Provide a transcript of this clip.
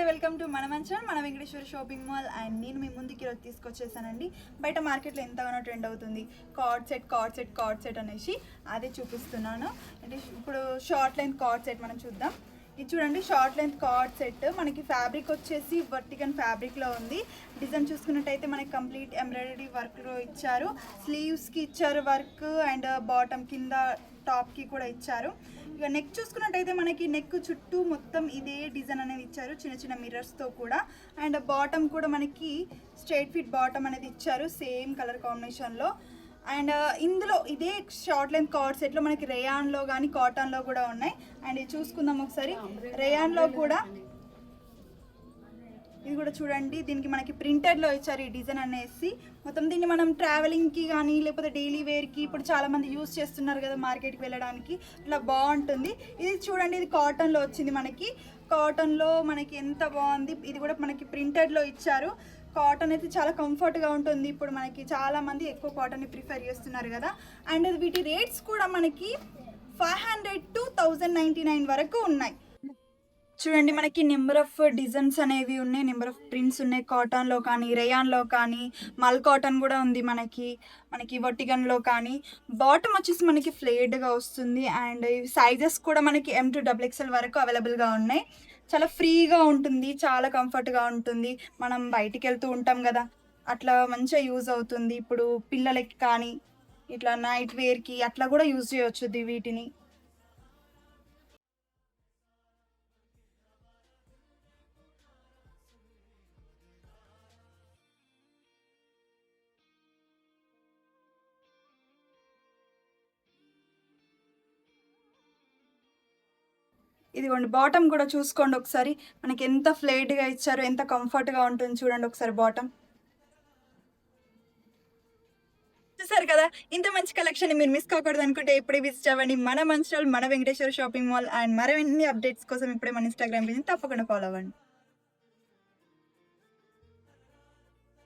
నమస్తే, welcome to మన మంచం మన వెంకటేశ్వర షాపింగ్ మాల్. అండ్ నేను మీ ముందుకి ఈరోజు తీసుకొచ్చేసానండి. బయట మార్కెట్లో ఎంతగానో ట్రెండ్ అవుతుంది కార్డ్ సెట్ అనేసి, అదే చూపిస్తున్నాను. అంటే ఇప్పుడు షార్ట్ లెంత్ కార్డ్ సెట్ మనం చూద్దాం. ఇది చూడండి, షార్ట్ లెంత్ కార్డ్ సెట్. మనకి ఫ్యాబ్రిక్ వచ్చేసి వర్టికల్ ఫ్యాబ్రిక్లో ఉంది. డిజైన్ చూసుకున్నట్టయితే మనకి కంప్లీట్ ఎంబ్రాయిడరీ వర్క్లో ఇచ్చారు. స్లీవ్స్కి ఇచ్చారు వర్క్, అండ్ బాటమ్ కింద టాప్కి కూడా ఇచ్చారు. ఇక నెక్ చూసుకున్నట్టయితే మనకి నెక్ చుట్టూ మొత్తం ఇదే డిజైన్ అనేది ఇచ్చారు, చిన్న చిన్న మిర్రర్స్తో కూడా. అండ్ బాటమ్ కూడా మనకి స్ట్రైట్ ఫిట్ బాటమ్ అనేది ఇచ్చారు, సేమ్ కలర్ కాంబినేషన్లో. అండ్ ఇందులో ఇదే షార్ట్ లెంత్ కార్డ్ సెట్లో మనకి రేయాన్లో కానీ కాటన్లో కూడా ఉన్నాయి. అండ్ ఇది చూసుకుందాం ఒకసారి. రేయాన్లో కూడా ఇది కూడా చూడండి, దీనికి మనకి ప్రింటెడ్లో ఇచ్చారు ఈ డిజైన్ అనేసి. మొత్తం దీన్ని మనం ట్రావెలింగ్కి కానీ లేకపోతే డైలీ వేర్కి ఇప్పుడు చాలామంది యూస్ చేస్తున్నారు కదా మార్కెట్కి వెళ్ళడానికి, ఇట్లా బాగుంటుంది. ఇది చూడండి, ఇది కాటన్లో వచ్చింది మనకి. కాటన్లో మనకి ఎంత బాగుంది. ఇది కూడా మనకి ప్రింటెడ్లో ఇచ్చారు. కాటన్ అయితే చాలా కంఫర్ట్గా ఉంటుంది. ఇప్పుడు మనకి చాలామంది ఎక్కువ కాటన్ని ప్రిఫర్ చేస్తున్నారు కదా. అండ్ వీటి రేట్స్ కూడా మనకి 500 to 1099 వరకు ఉన్నాయి. చూడండి, మనకి నెంబర్ ఆఫ్ డిజైన్స్ అనేవి ఉన్నాయి, నెంబర్ ఆఫ్ ప్రింట్స్ ఉన్నాయి. కాటన్లో కానీ రేయాన్లో కానీ మల్ కాటన్ కూడా ఉంది మనకి వర్టికన్లో కానీ. బాటమ్ వచ్చేసి మనకి ఫ్లేడ్గా వస్తుంది. అండ్ సైజెస్ కూడా మనకి M to XXL వరకు అవైలబుల్గా ఉన్నాయి. చాలా ఫ్రీగా ఉంటుంది, చాలా కంఫర్ట్గా ఉంటుంది. మనం బయటికి వెళ్తూ ఉంటాం కదా, అట్లా మంచిగా యూజ్ అవుతుంది. ఇప్పుడు పిల్లలకి కానీ ఇట్లా నైట్ వేర్కి అట్లా కూడా యూజ్ చేయవచ్చు వీటిని. ఇదిగోండి, బాటమ్ కూడా చూసుకోండి ఒకసారి. మనకి ఎంత ఫ్లేట్గా ఇచ్చారో, ఎంత కంఫర్ట్గా ఉంటుంది చూడండి ఒకసారి బాటమ్. చూసారు కదా, ఇంత మంచి కలెక్షన్ మీరు మిస్ కాకూడదు అనుకుంటే ఇప్పుడే విజిట్ అవ్వండి మన మంచిర్యాల మన వెంకటేశ్వర షాపింగ్ మాల్. అండ్ మరిన్ని అప్డేట్స్ కోసం ఇప్పుడే మన ఇన్స్టాగ్రామ్ పేజ్ తప్పకుండా ఫాలో అవ్వండి.